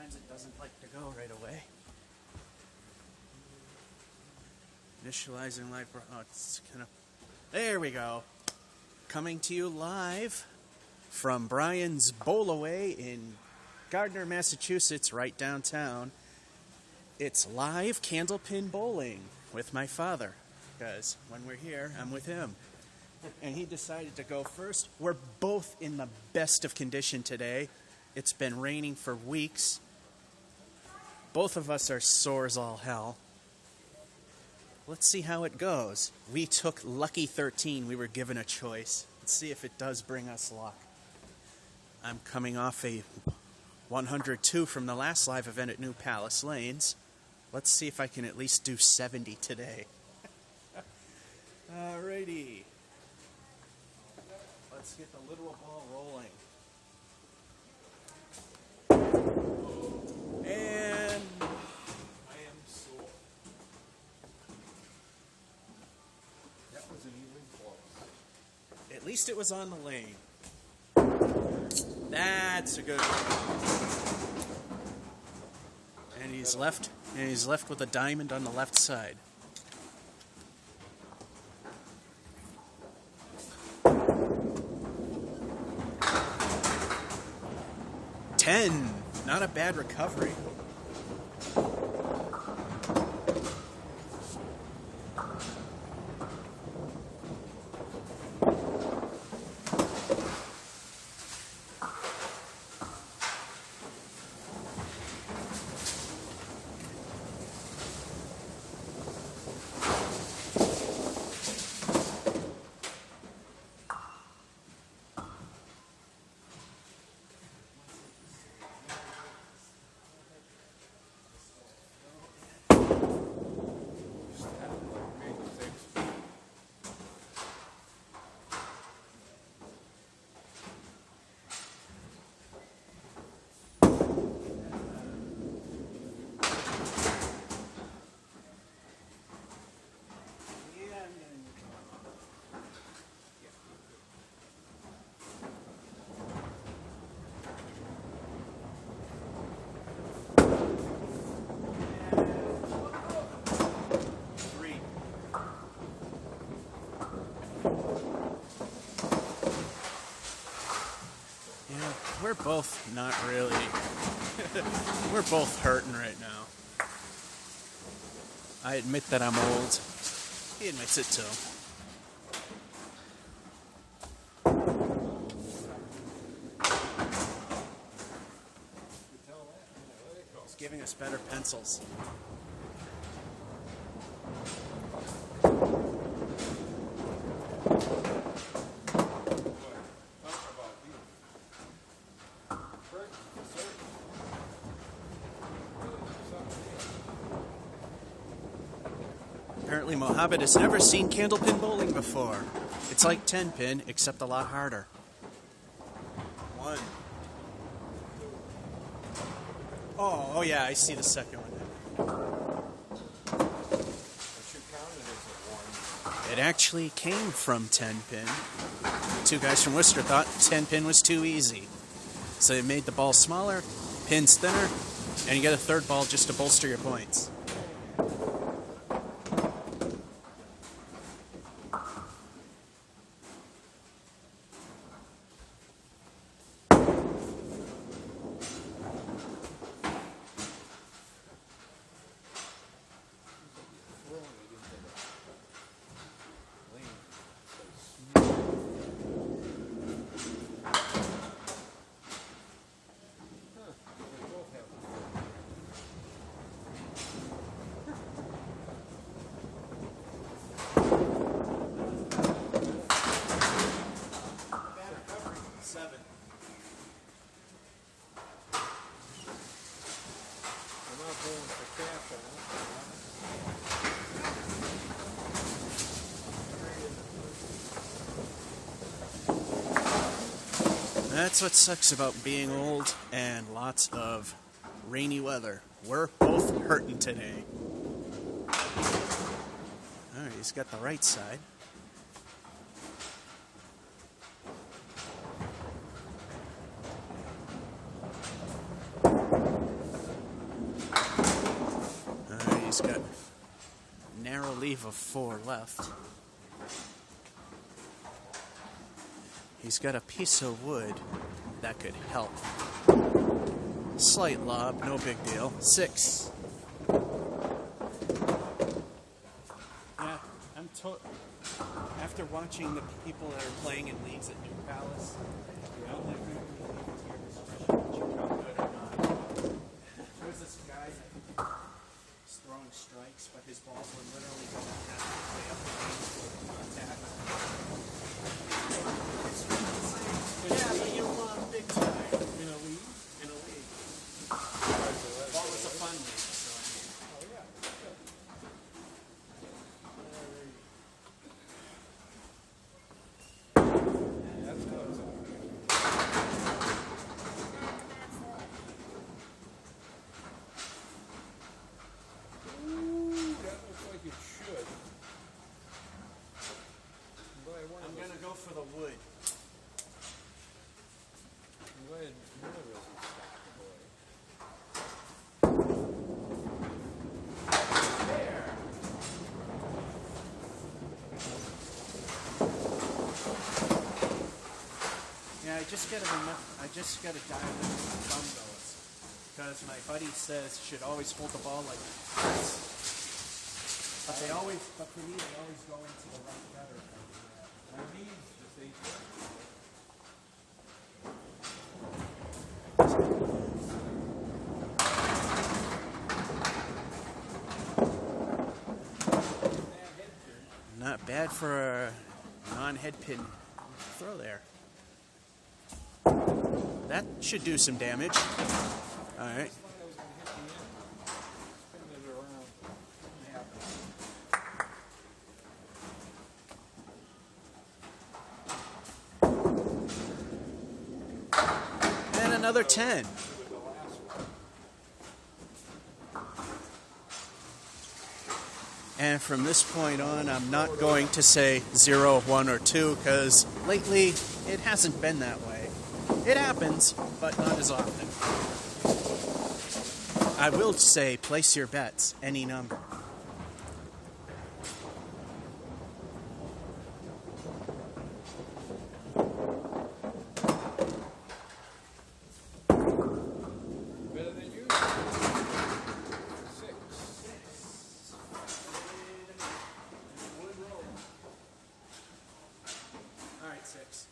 Sometimes it doesn't like to go right away. Initializing live. Oh, it's kind of. There we go. Coming to you live from Brian's Bowlaway in Gardner, Massachusetts, right downtown. It's live candlepin bowling with my father, because when we're here, I'm with him. And he decided to go first. We're both in the best of condition today. It's been raining for weeks. Both of us are sore as all hell. Let's see how it goes. We took Lucky 13. We were given a choice. Let's see if it does bring us luck. I'm coming off a 102 from the last live event at New Palace Lanes. Let's see if I can at least do 70 today. Alrighty. Let's get the literal ball rolling. And I am sore. That wasn't even close. At least it was on the lane. That's a good one. And he's left with a diamond on the left side. Not a bad recovery. We're both not really. We're both hurting right now. I admit that I'm old. He admits it too. He's giving us better pencils. Apparently Mohammed has never seen candlepin bowling before. It's like 10-pin, except a lot harder. 1. Oh yeah, I see the second one. It actually came from 10-pin. Two guys from Worcester thought 10-pin was too easy. So they made the ball smaller, pins thinner, and you get a third ball just to bolster your points. That's what sucks about being old and lots of rainy weather. We're both hurting today. Alright, he's got the right side. He's got narrow leave of 4 left. He's got a piece of wood that could help. Slight lob, no big deal. 6. Yeah, after watching the people that are playing in leagues at New Palace, I don't like really to your discretion how good or not. There's this guy that is throwing strikes, but his balls were literally going to have to play up against contact. Yeah, but you won big time in a league. Well, it was a fun league, so I mean. Oh, yeah. That's close. Ooh, that looks like it should. I'm going to go for the wood. I'm glad none of us is stuck the boy. Yeah, I just gotta dial in the thumb goes, because my buddy says should always hold the ball like this. But for me, they always go into the right gutter. My knees just ain't there. Not bad for a non-head pin throw there. That should do some damage. All right. And another 10. And from this point on, I'm not going to say 0, 1, or 2, because lately it hasn't been that way. It happens, but not as often. I will say place your bets, any number. Better than you? 6. All right, 6.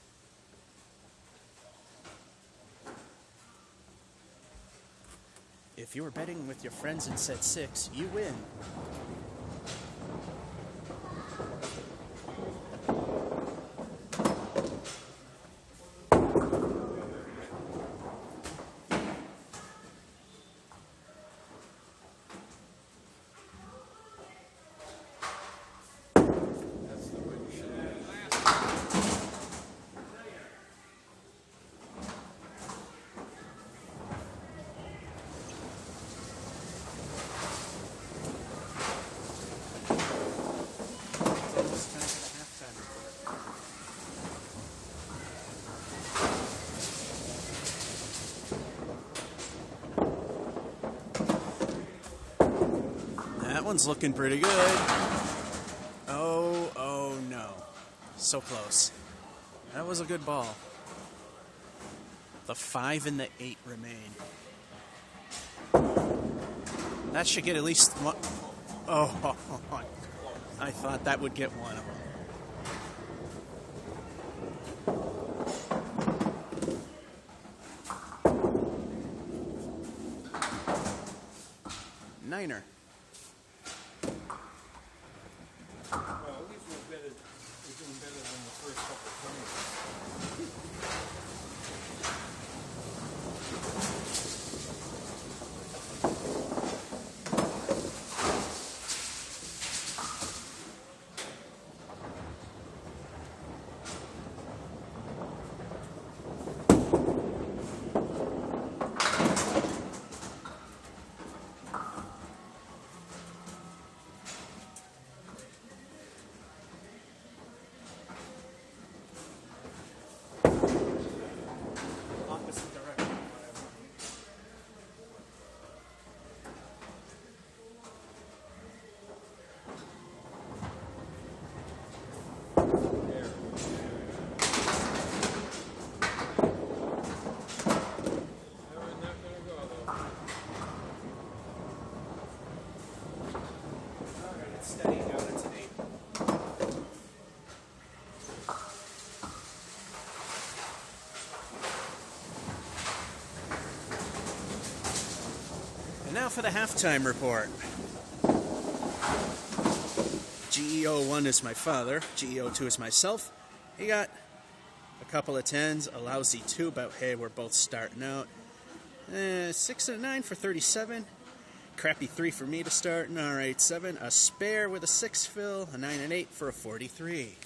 If you were betting with your friends and said 6, you win. That's the way you should have it last time. It's almost time for the halftime report. That one's looking pretty good. Oh no. So close. That was a good ball. The 5 and the 8 remain. That should get at least one. Oh, I thought that would get one of them. Niner. Well, at least we're doing better than the first couple of times. Now for the halftime report. GEO1 is my father. GEO2 is myself. He got a couple of 10s, a lousy 2, but hey, we're both starting out. 6 and a 9 for 37. Crappy 3 for me to start. An alright 7. A spare with a 6 fill. A 9 and 8 for a 43.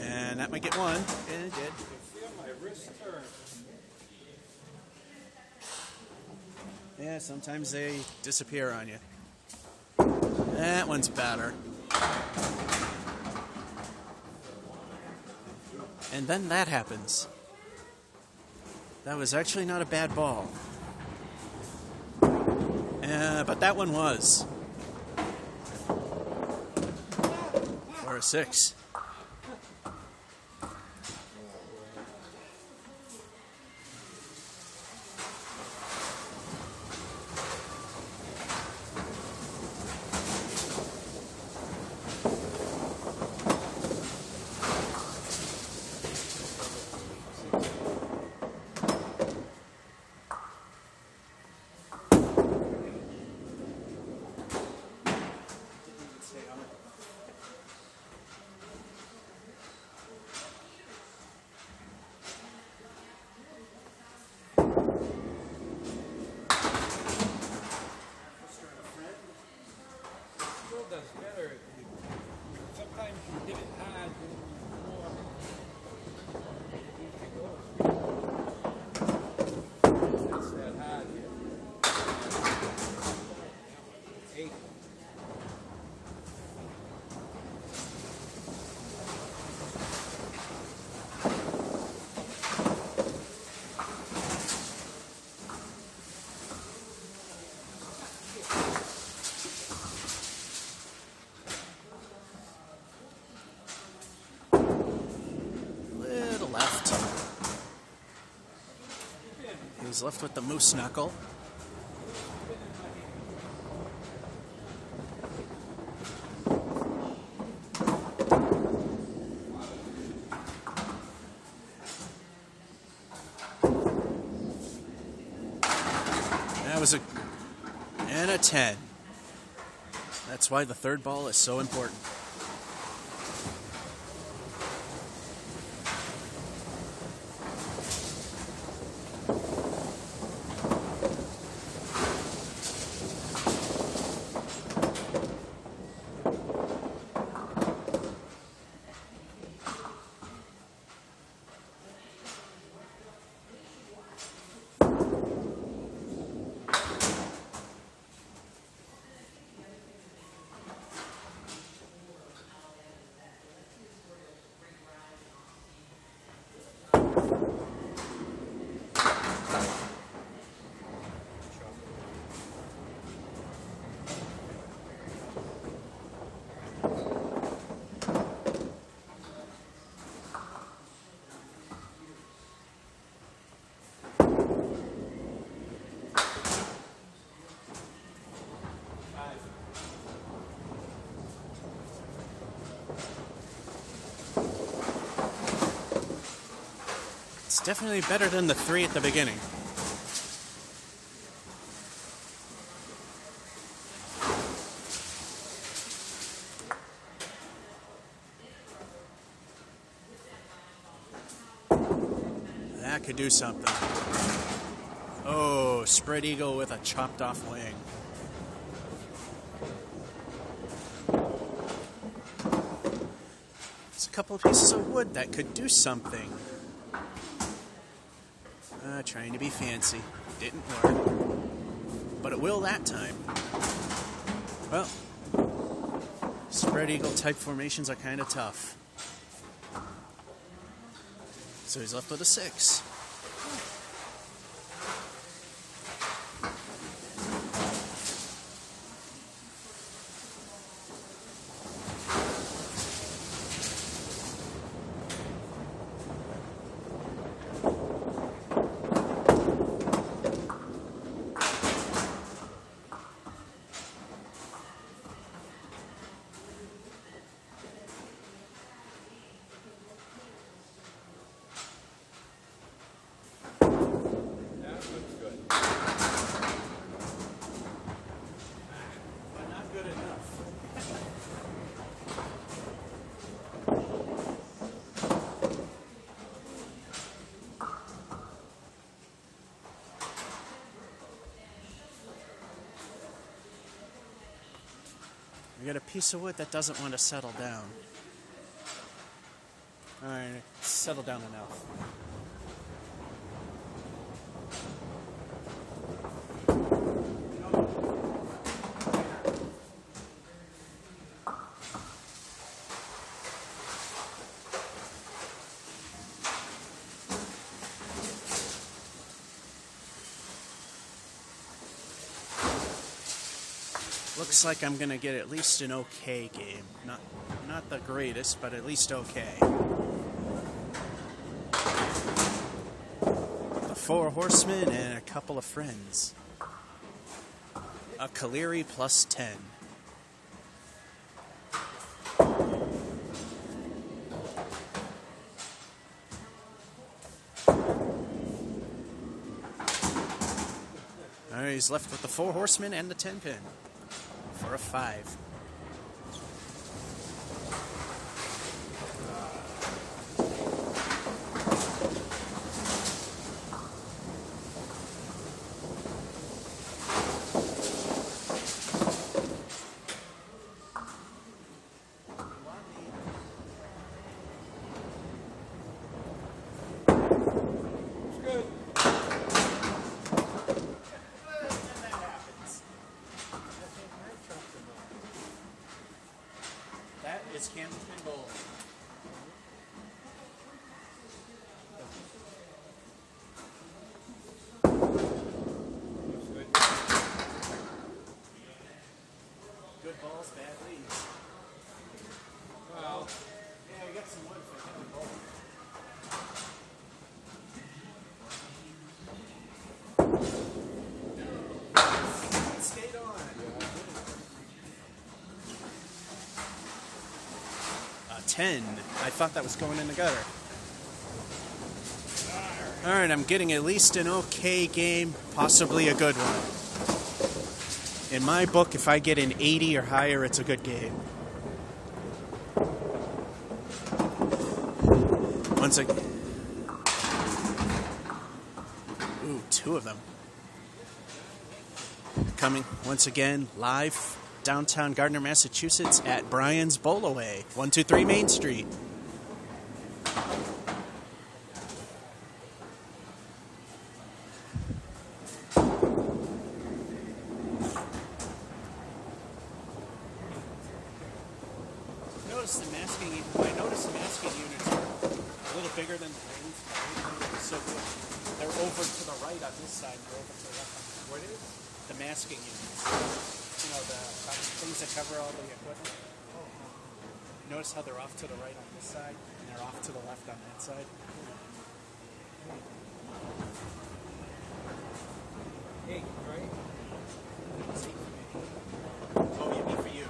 And that might get one. And it did. I feel my wrist turn. Yeah, sometimes they disappear on you. That one's better. And then that happens. That was actually not a bad ball. But that one was. Or a 6. Still does better. Sometimes you hit it hard, more. That's that hard here. 8. Little left. He's left with the moose knuckle. That was a 10. That's why the third ball is so important. It's definitely better than the 3 at the beginning. That could do something. Oh, spread eagle with a chopped off wing. There's a couple of pieces of wood that could do something. Trying to be fancy. Didn't work. But it will that time. Well, spread eagle type formations are kind of tough. So he's left with a 6. We got a piece of wood that doesn't want to settle down. Alright, settle down enough. Looks like I'm gonna get at least an okay game. Not the greatest, but at least okay. The Four Horsemen and a couple of friends. A Kaleri plus 10. Alright, he's left with the Four Horsemen and the 10 pin. For a 5. That is Candlepin Bowl. Good balls, bad leads. Well, Yeah, we got some wood for hitting the ball. It stayed on. 10. I thought that was going in the gutter. Alright, I'm getting at least an okay game, possibly a good one. In my book, if I get an 80 or higher, it's a good game. Once again. Ooh, 2 of them. Coming once again live downtown Gardner, Massachusetts at Brian's Bowlaway, 123 Main Street. Notice the masking. I noticed the masking units are a little bigger than the rings. So they're over to the right on this side. They're over to the left. What is the masking units? You know, the things that cover all the equipment. Notice how they're off to the right on this side, and they're off to the left on that side. hey, right? Oh, you mean for you?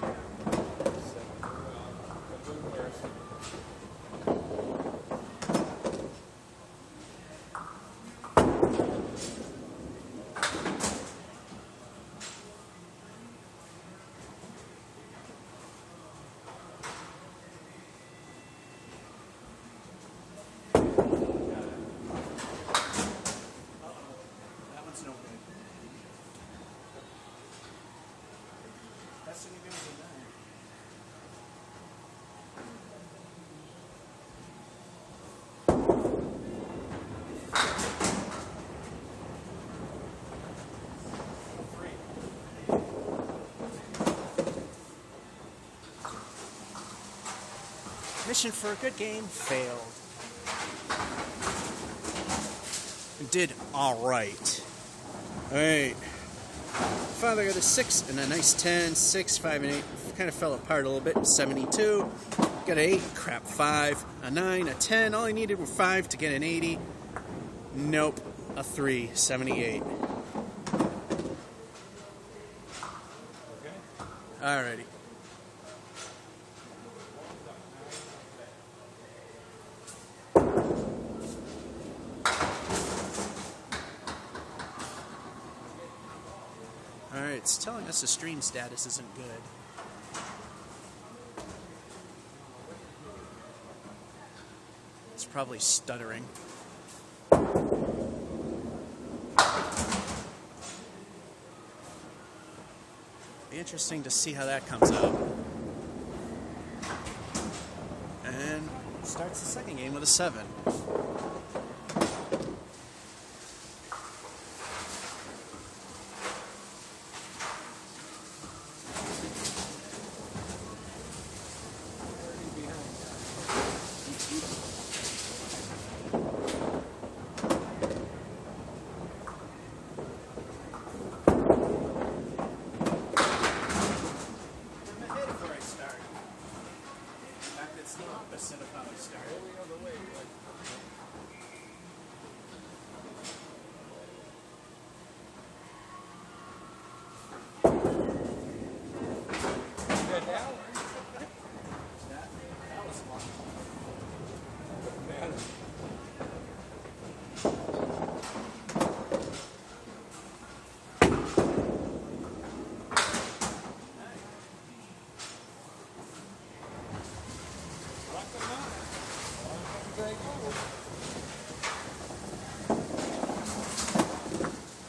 That one's no good. That's what you're going to do. Mission for a good game failed. Did alright. Alright. Father got a 6 and a nice 10. 6, 5, and 8. Kind of fell apart a little bit. 72. Got an 8. Crap. 5. A 9. A 10. All I needed were 5 to get an 80. Nope. A 3. 78. Alrighty. Alright, it's telling us the stream status isn't good. It's probably stuttering. Yeah, interesting to see how that comes out. And starts the second game with a 7.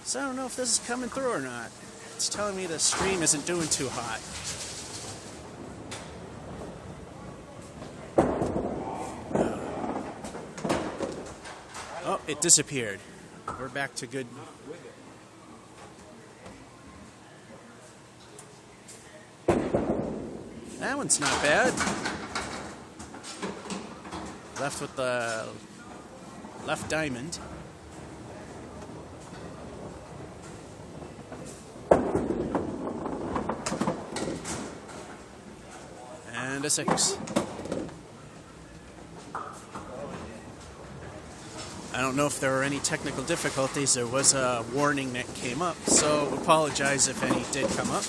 So I don't know if this is coming through or not. It's telling me the stream isn't doing too hot. Oh, it disappeared. We're back to good. That one's not bad. Left with the left diamond. And a 6. I don't know if there were any technical difficulties. There was a warning that came up, so apologize if any did come up.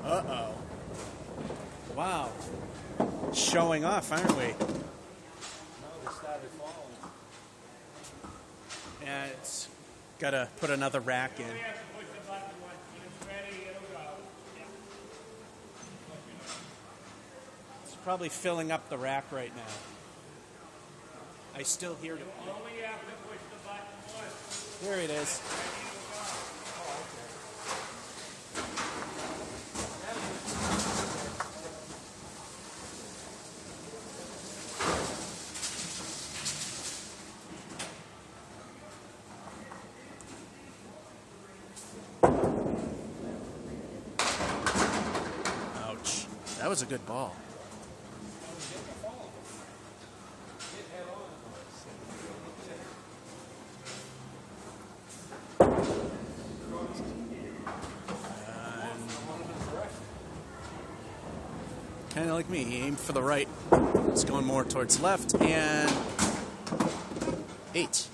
Uh-oh. Wow. Showing off, aren't we? No, they started falling. Yeah, it's gotta put another rack in. It's probably filling up the rack right now. I still hear it. There it is. Ouch. That was a good ball. Kind of like me, he aimed for the right. It's going more towards left, and 8.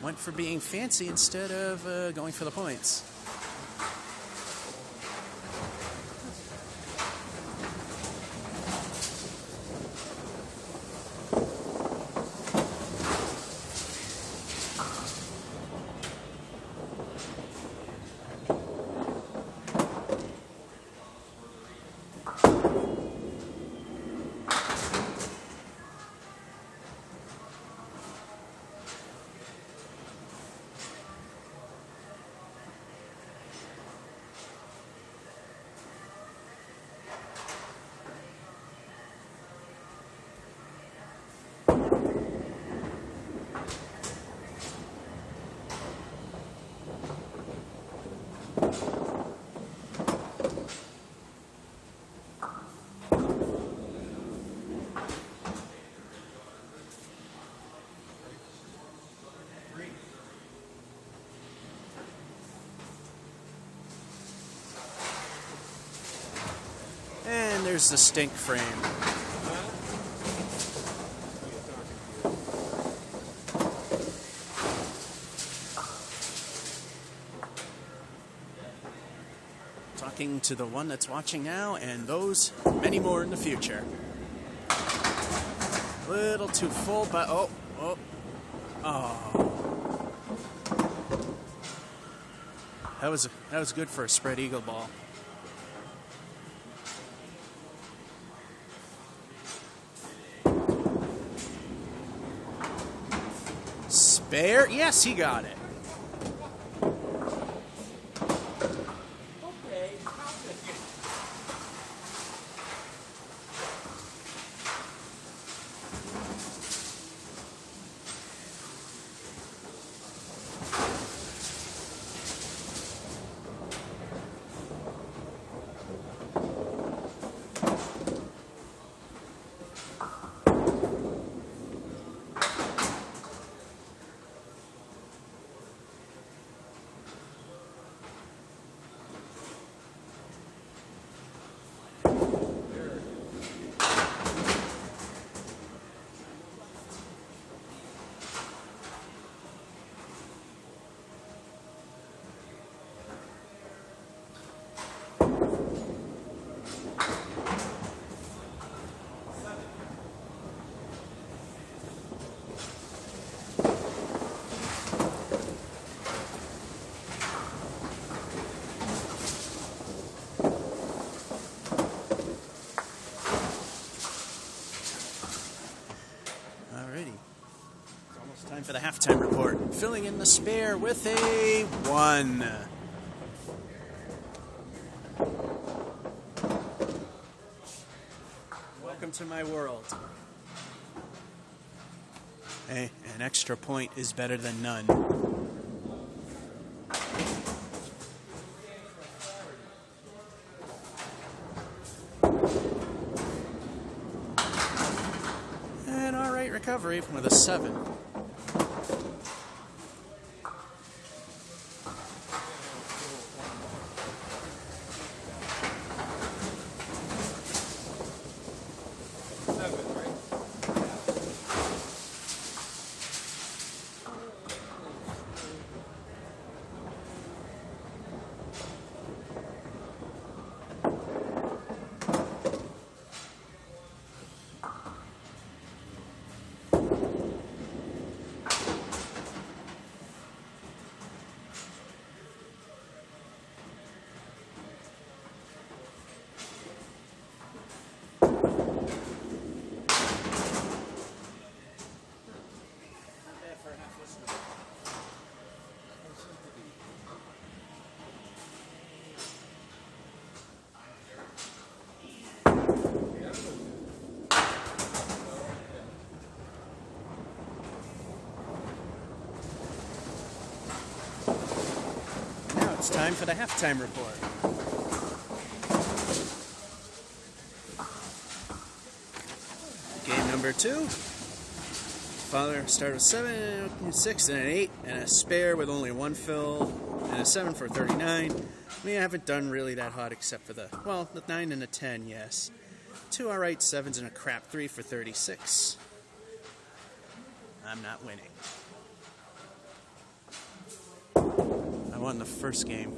Went for being fancy instead of going for the points. There's the stink frame. Talking to the one that's watching now, and those many more in the future. A little too full, but oh. That was good for a spread eagle ball. Spare? Yes, he got it. Time for the halftime report. Filling in the spare with a 1. Welcome to my world. Hey, an extra point is better than none. And all right, recovery with a 7. It's time for the halftime report. Game number 2. Father started with 7, 6, and an 8, and a spare with only 1 fill, and a 7 for 39. I haven't done really that hot except for the 9 and a 10, yes. 2 alright 7s and a crap 3 for 36. I'm not winning. I won the first game.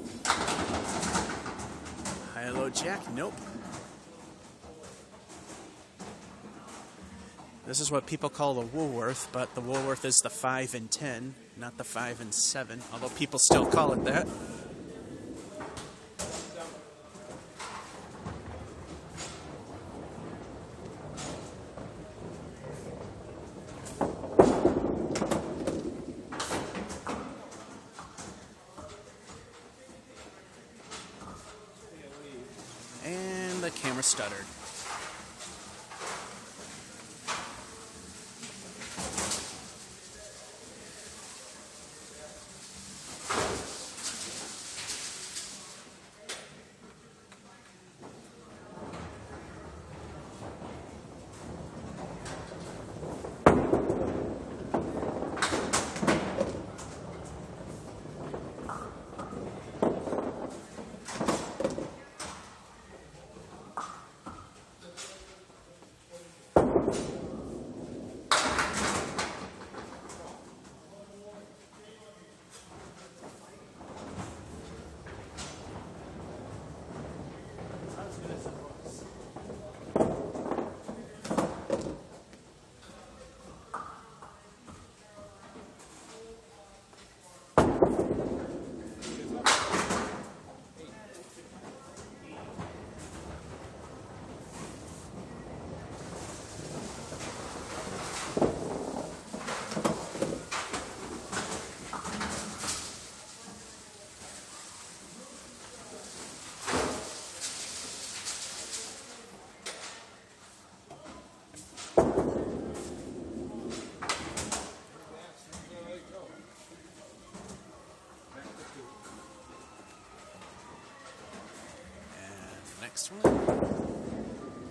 High-low jack? Nope. This is what people call the Woolworth, but the Woolworth is the 5 and 10, not the 5 and 7, although people still call it that. And the camera stuttered. next one.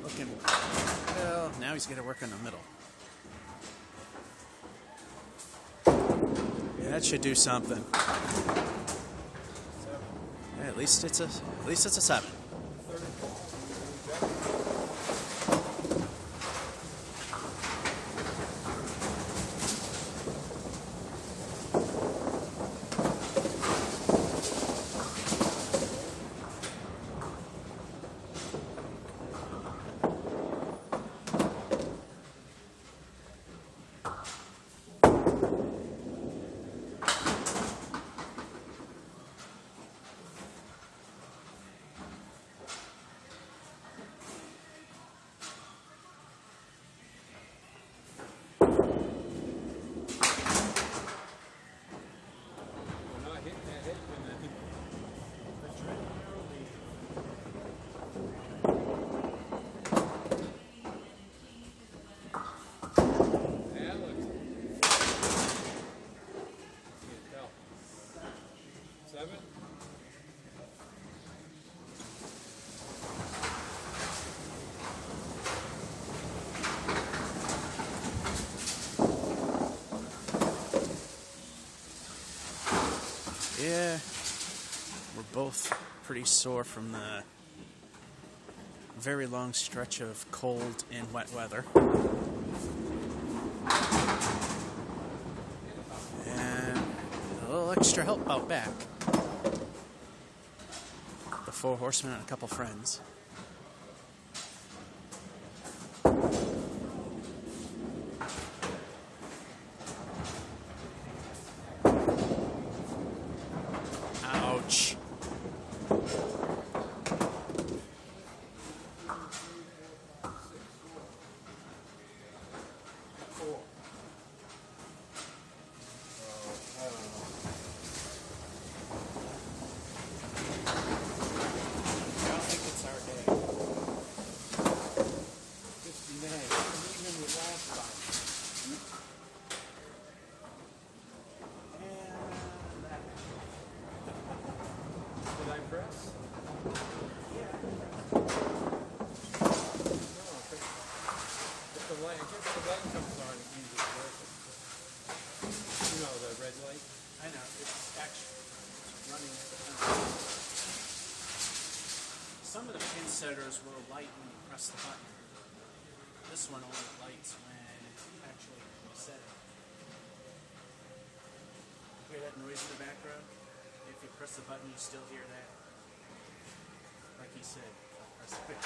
Looking, well, now he's going to work in the middle. Yeah, that should do something. Yeah, at least it's a 7. Yeah, we're both pretty sore from the very long stretch of cold and wet weather. And a little extra help out back. The 4 horsemen and a couple friends. Ouch. Some of the pin setters will light when you press the button. This one only lights when actually you set it. Hear that noise in the background? If you press the button, you still hear that. Like he said, press the button.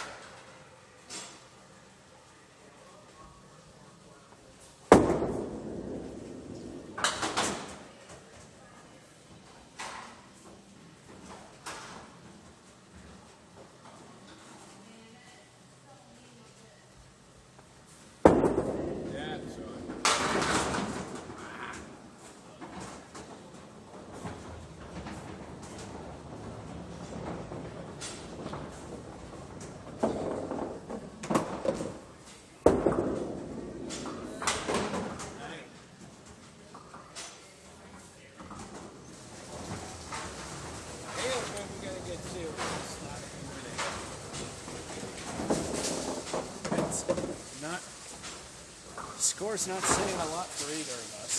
Score's not saying a lot for either of us.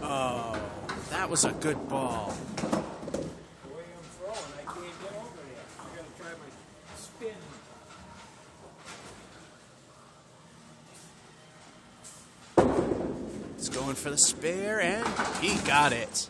Oh, that was a good ball. The way I'm throwing, I can't get over there. I gotta try my spin. He's going for the spare, and he got it.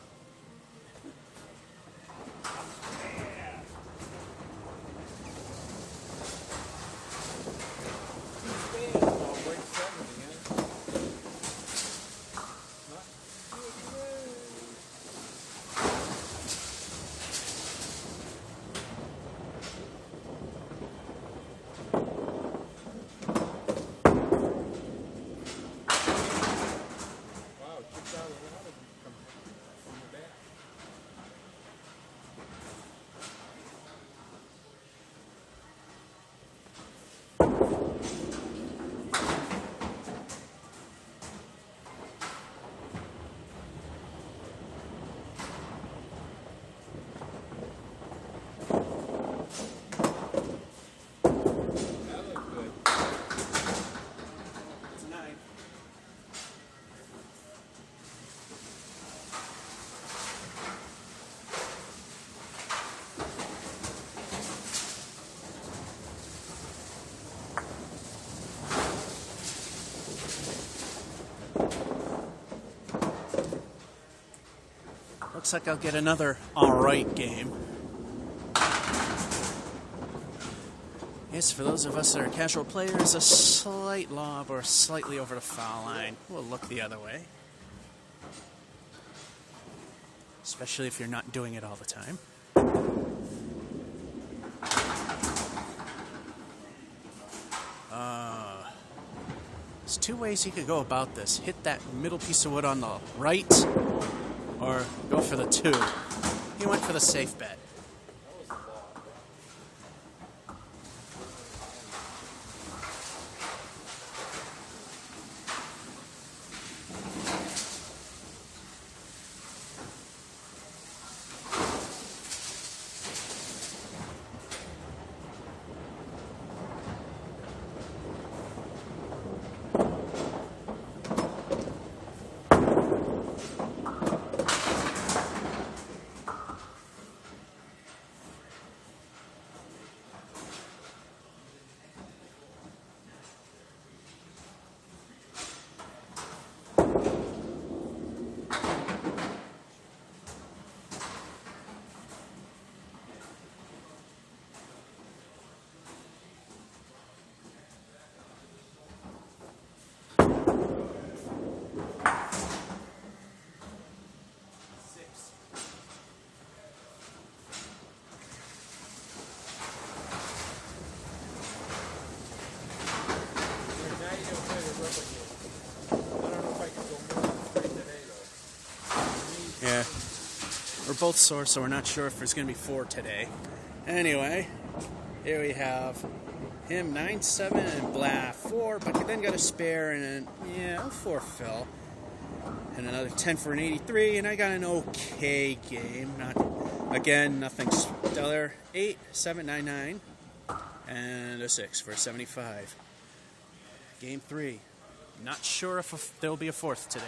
Looks like I'll get another alright game. Yes, for those of us that are casual players, a slight lob or slightly over the foul line will look the other way. Especially if you're not doing it all the time. There's two ways you could go about this. Hit that middle piece of wood on the right, or go for the two. He went for the safe bet. Yeah, we're both sore, so we're not sure if there's going to be 4 today. Anyway, here we have him 9-7 and blah 4, but he then got a spare and then, yeah, a 4 fill. And another 10 for an 83, and I got an okay game. Nothing stellar. 8, 7, 9, 9, and a 6 for a 75. Game 3. Not sure if there'll be a 4th today.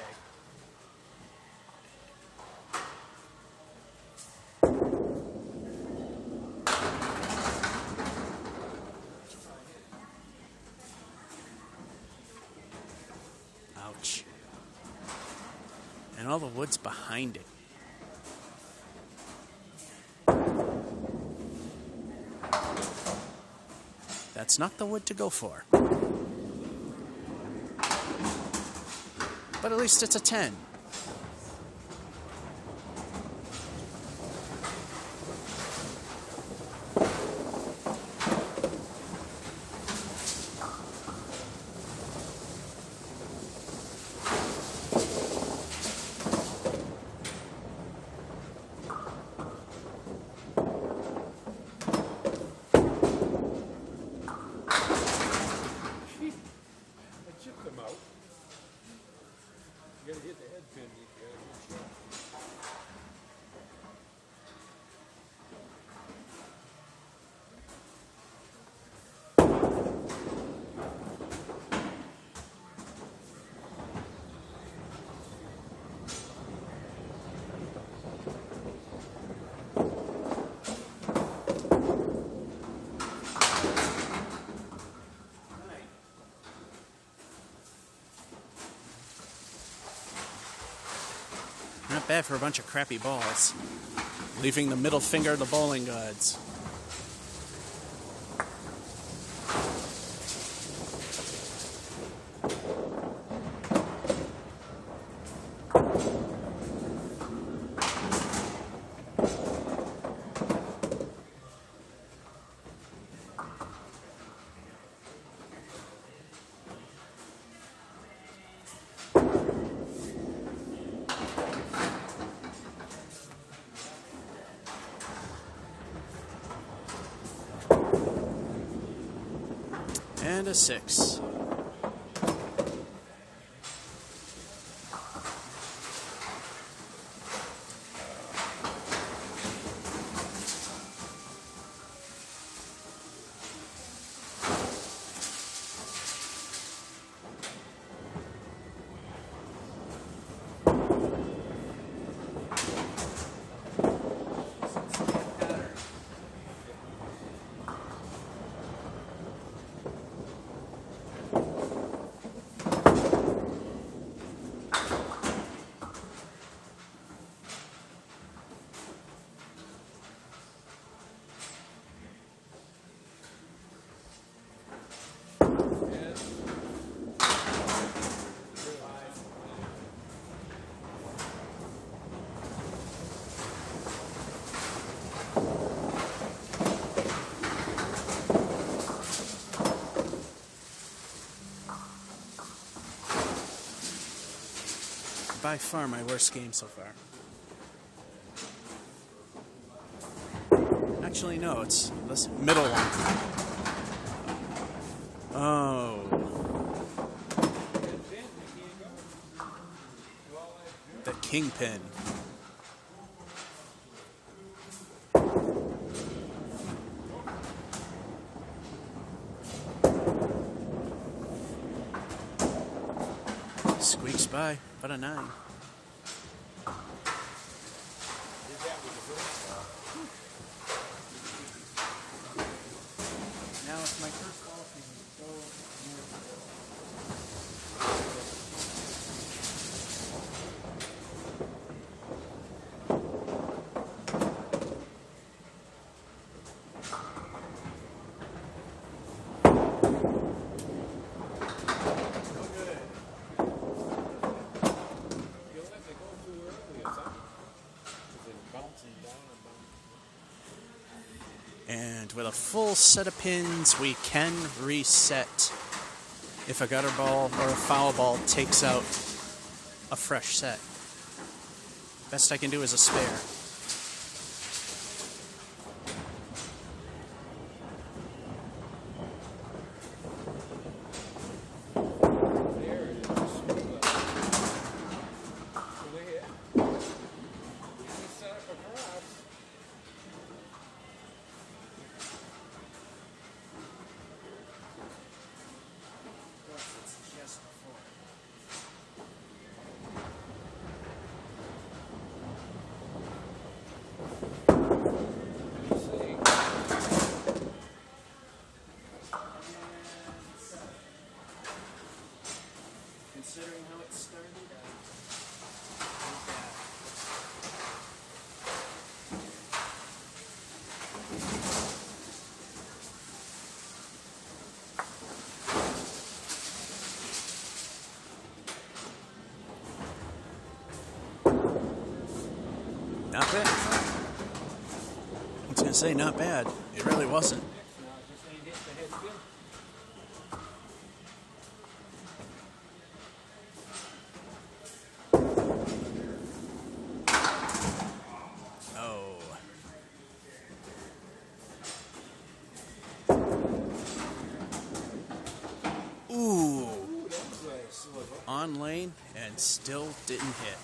Ouch. And all the wood's behind it. That's not the wood to go for. But at least it's a 10. You gotta hit the head pin. You gotta get shot. Not bad for a bunch of crappy balls. Leaving the middle finger of the bowling goods. And a 6. by far my worst game so far. Actually, no, it's this middle one. Oh. The kingpin. Squeaks by, but a 9. Now it's my first ball can go near the goal. And with a full set of pins, we can reset if a gutter ball or a foul ball takes out a fresh set. Best I can do is a spare. Considering how it started, not bad. I was going to say not bad. It really wasn't. On lane and still didn't hit.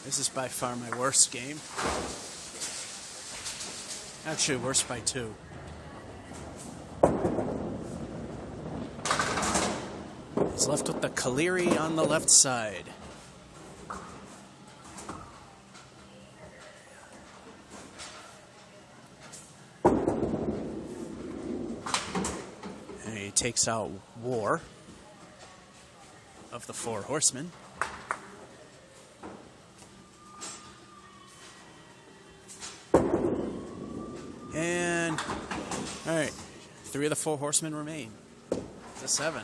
This is by far my worst game. Actually, worst by 2. He's left with the Caleri on the left side. And he takes out War of the 4 horsemen. And, all right, 3 of the 4 horsemen remain. It's a 7.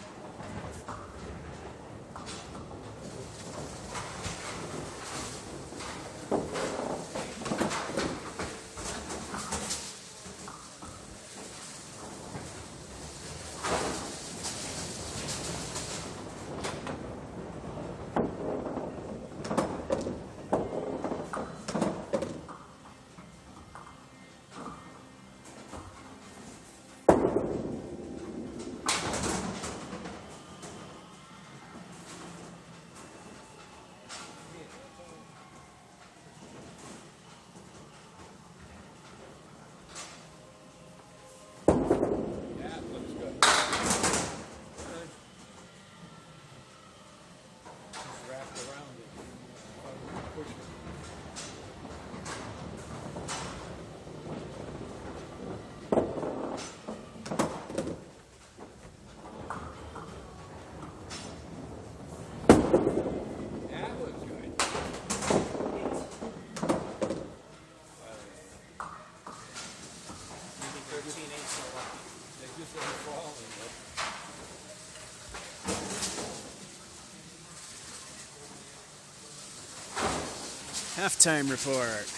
Halftime report.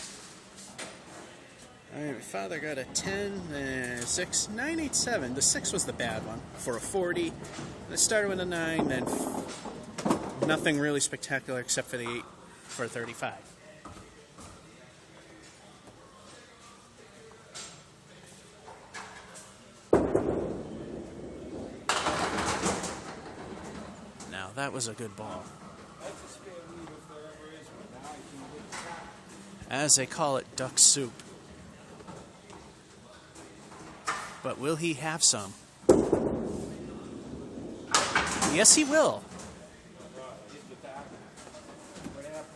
All right, my father got a 10, 6, 9, 8, 7. The 6 was the bad one for a 40. I started with a 9, then nothing really spectacular except for the 8 for a 35. Now that was a good ball. That's a spare lead if there ever is one. Now I can get the As they call it, duck soup. But will he have some? Yes, he will. He's the back. What happened?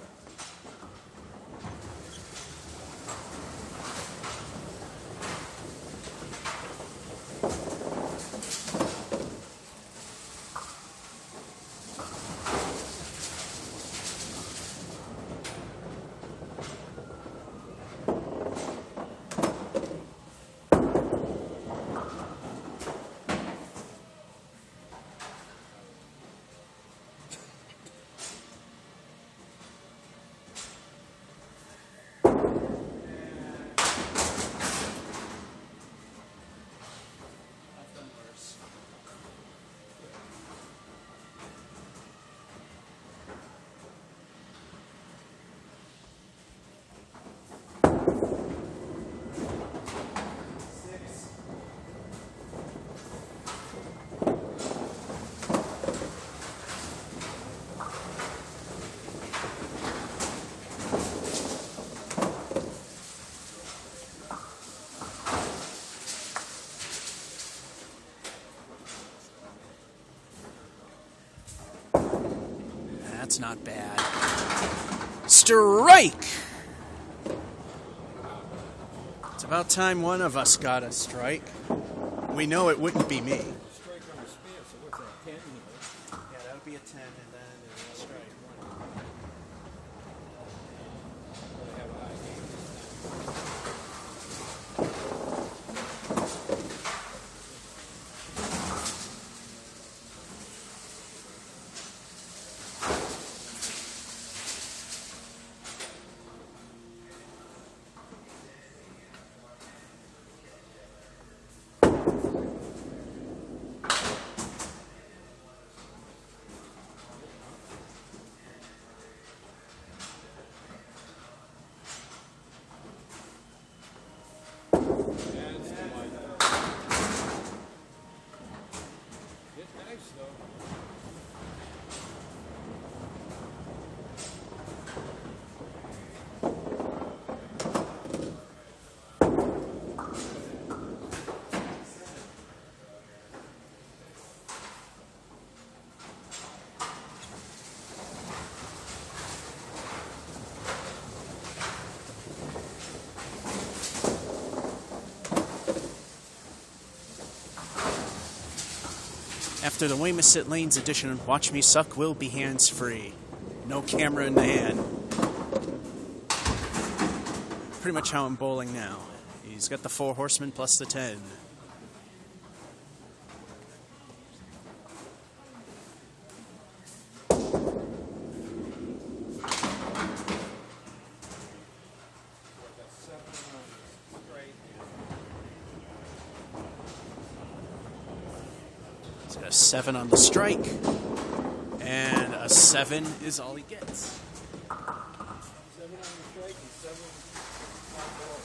That's not bad. Strike! It's about time one of us got a strike. We know it wouldn't be me. Strike on the spare, so what's that, 10 here? Yeah, that would be a 10 and then a strike. They have a high game this time. That's the one. It's nice though. After the Weymouth Lanes edition, Watch Me Suck will be hands-free. No camera in the hand. Pretty much how I'm bowling now. He's got the 4 horsemen plus the 10. He's got a 7 on the strike. And a 7 is all he gets. 7 on the strike and 7 on ball.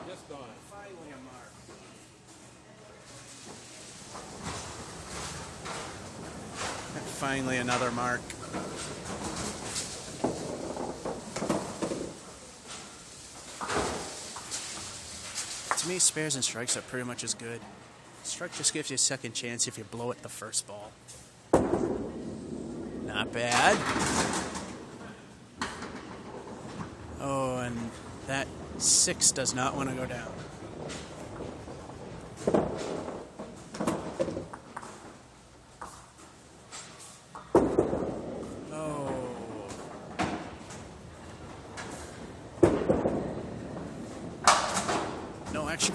Just on it. Finally a mark. Finally another mark. To me, spares and strikes are pretty much as good. Strike just gives you a second chance if you blow it the first ball. Not bad. Oh, and that 6 does not want to go down.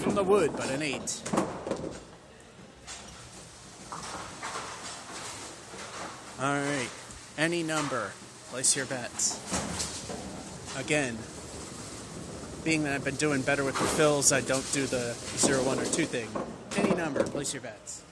From the wood, but an 8. Alright, any number. Place your bets. Again, being that I've been doing better with the fills, I don't do the 0, 1, or 2 thing. Any number, place your bets.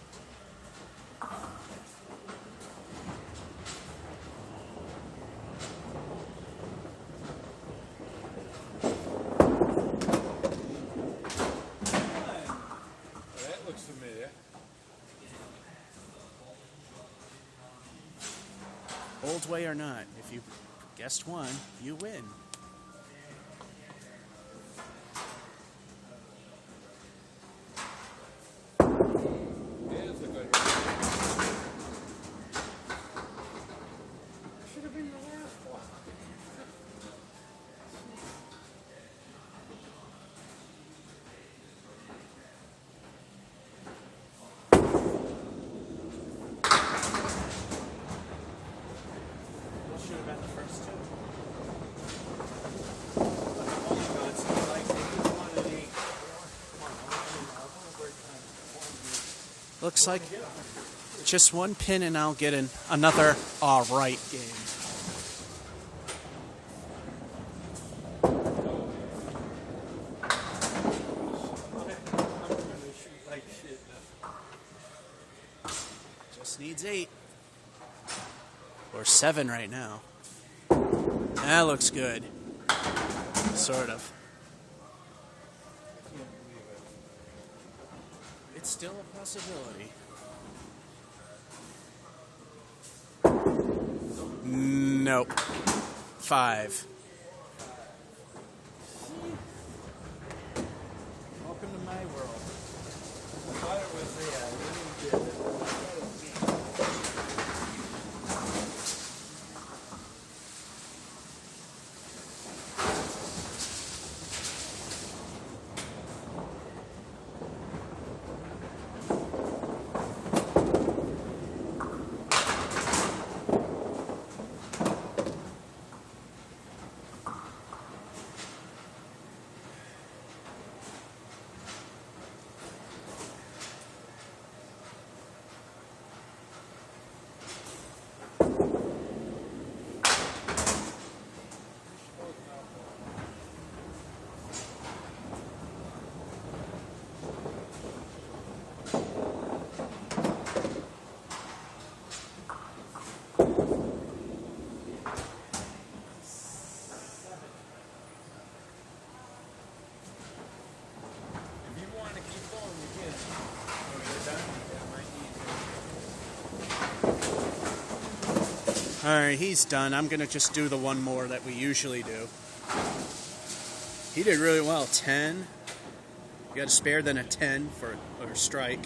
Old way or not, if you guessed 1, you win. Should have been the last one. Should have been the first 2. Looks like just 1 pin and I'll get another alright game. Just needs 8. Or 7 right now. That looks good. Sort of. It's still a possibility. Nope. 5. Welcome to my world. I thought it was Alright, he's done. I'm going to just do the one more that we usually do. He did really well. 10. You got a spare, then a 10 for a strike.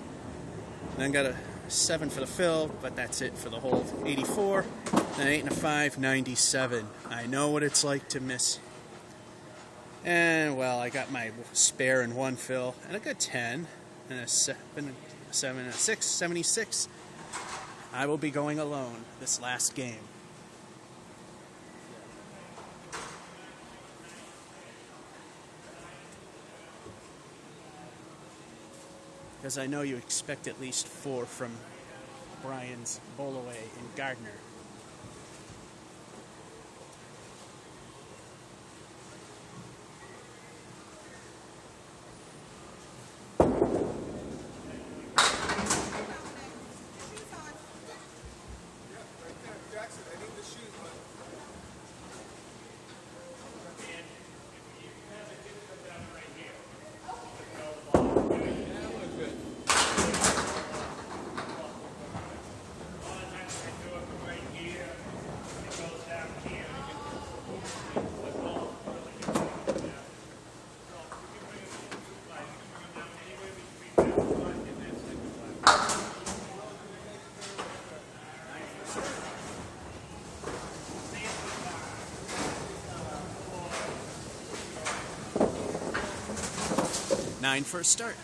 And then got a 7 for the fill, but that's it for the whole 84. Then 8 and a 5, 97. I know what it's like to miss. And, well, I got my spare and 1 fill, and a good 10, and a 7, and a 6, 76. I will be going alone this last game. Because I know you expect at least 4 from Brian's Bowlaway and Gardner. Nine for a start.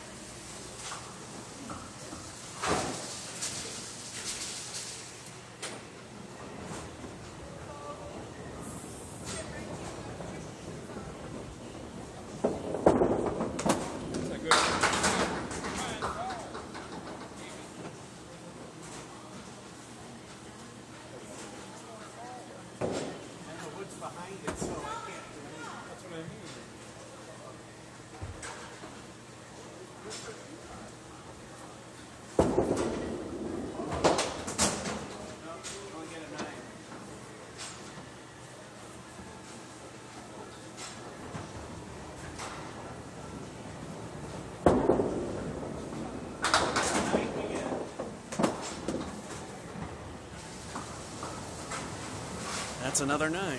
That's another 9.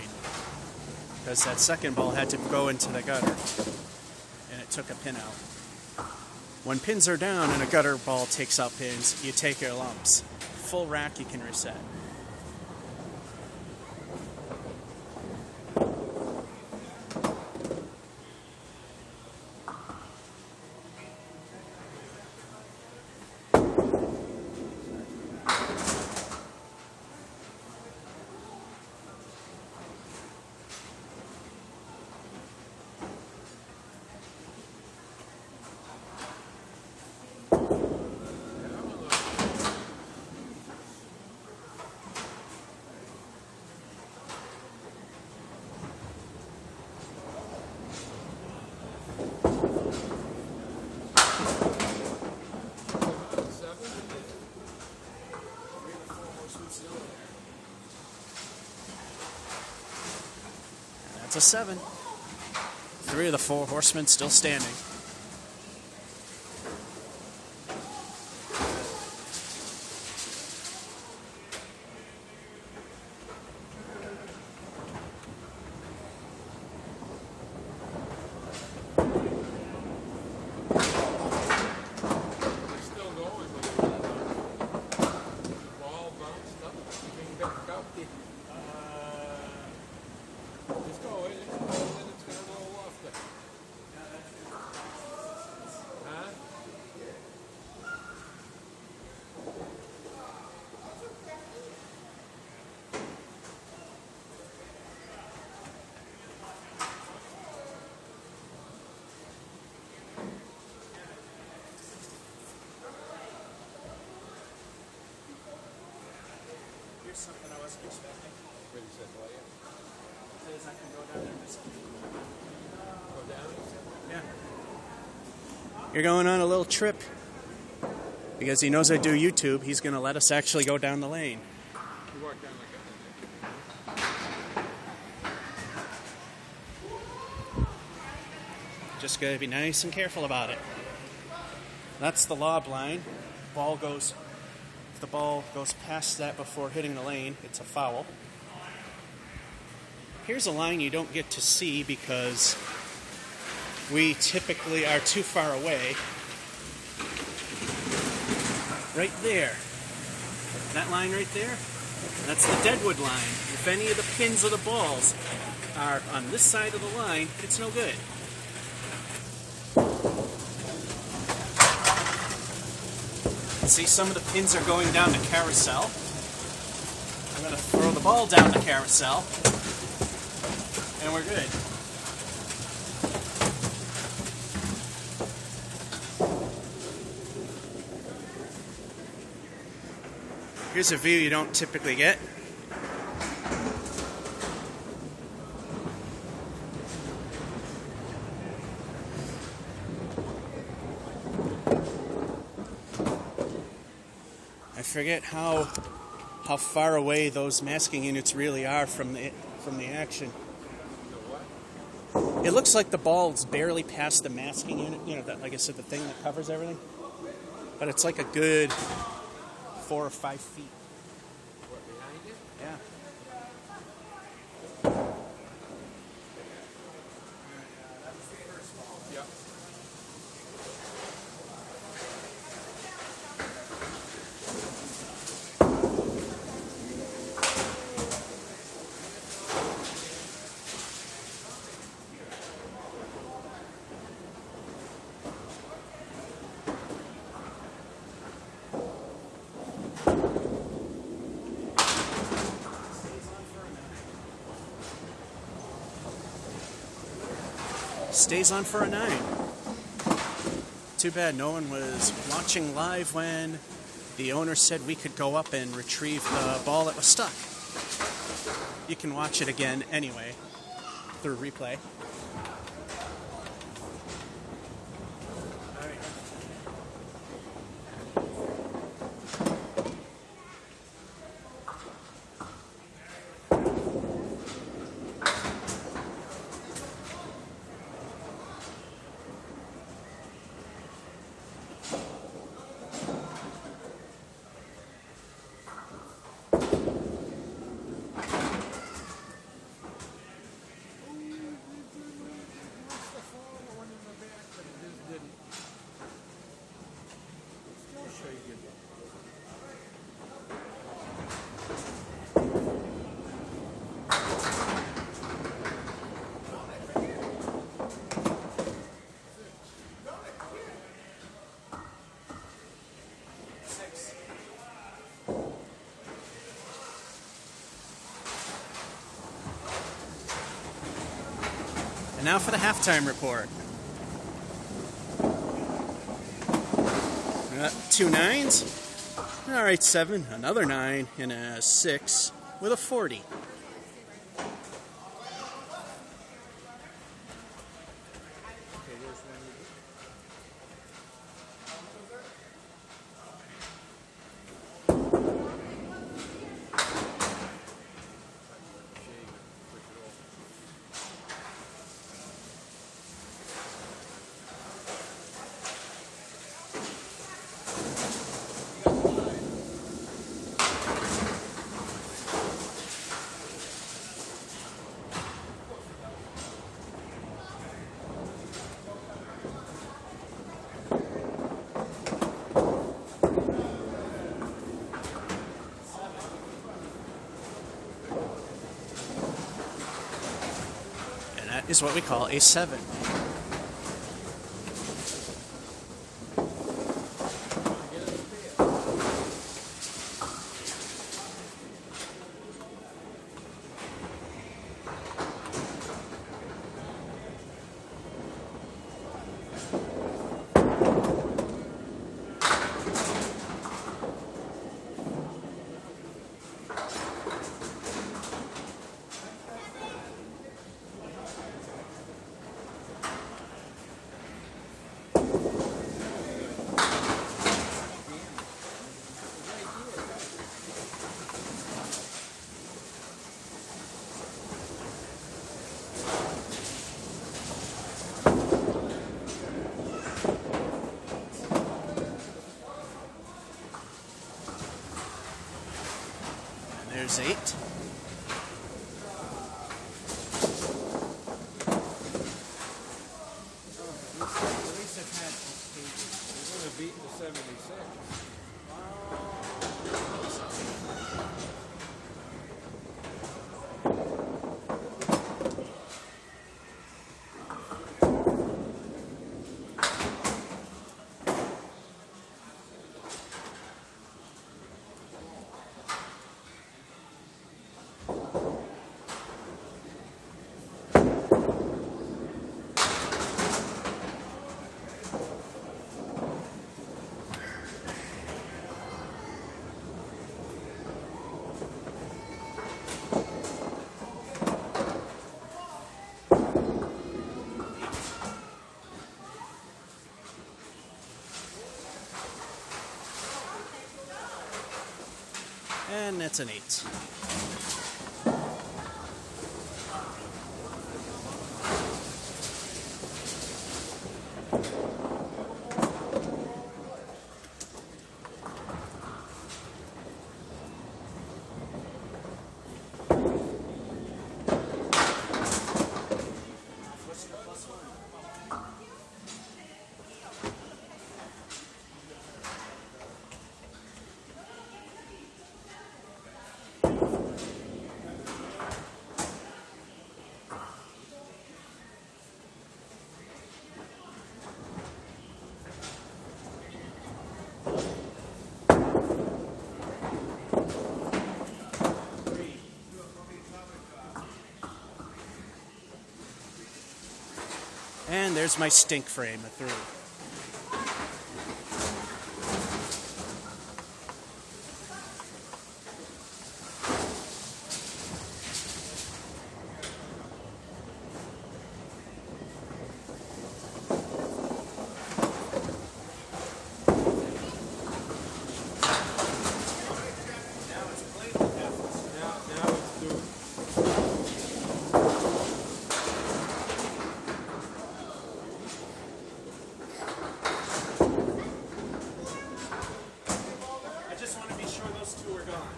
Because that second ball had to go into the gutter. And it took a pin out. When pins are down and a gutter ball takes out pins, you take your lumps. Full rack you can reset. That's a 7. 3 of the 4 horsemen still standing. Something I wasn't expecting. Where you said play it? Says I can go down there myself. Go down? Yeah. You're going on a little trip. Because he knows I do YouTube, he's going to let us actually go down the lane. You walk down like that. Just got to be nice and careful about it. That's the lob line. Ball goes... The ball goes past that before hitting the lane, it's a foul. Here's a line you don't get to see because we typically are too far away. Right there. That line right there, that's the deadwood line. If any of the pins of the balls are on this side of the line, it's no good. See, some of the pins are going down the carousel. I'm going to throw the ball down the carousel, and we're good. Here's a view you don't typically get. I forget how far away those masking units really are from the action. It looks like the ball's barely past the masking unit, you know, that, like I said, the thing that covers everything. But it's like a good 4 or 5 feet. What, behind you? Yeah. Yeah. stays on for a 9. Too bad no one was watching live when the owner said we could go up and retrieve the ball that was stuck. You can watch it again anyway through replay. And now for the halftime report. 2 9s. All right, 7, another 9, and a 6 with a 40. That is what we call a 7. There's 8. At least it had. We're going to beat the 76. And that's an 8. there's my stink frame, a 3. Now it's due. I just want to be sure those 2 are gone.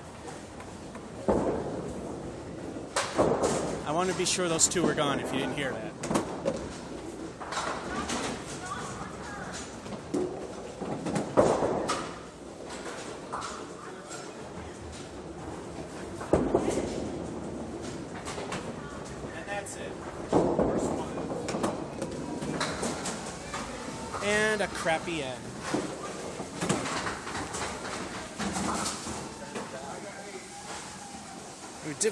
I want to be sure those 2 are gone if you didn't hear that. And that's it. First one. And a crappy end.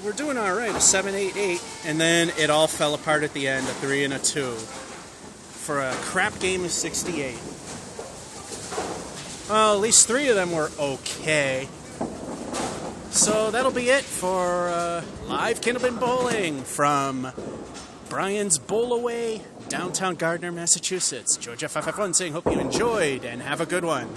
We're doing all right, a 7, 8, 8, and then it all fell apart at the end, a 3 and a 2, for a crap game of 68. Well, at least 3 of them were okay. So that'll be it for live Candlepin bowling from Brian's Bowlaway, downtown Gardner, Massachusetts. Georgia 551 saying, hope you enjoyed and have a good one.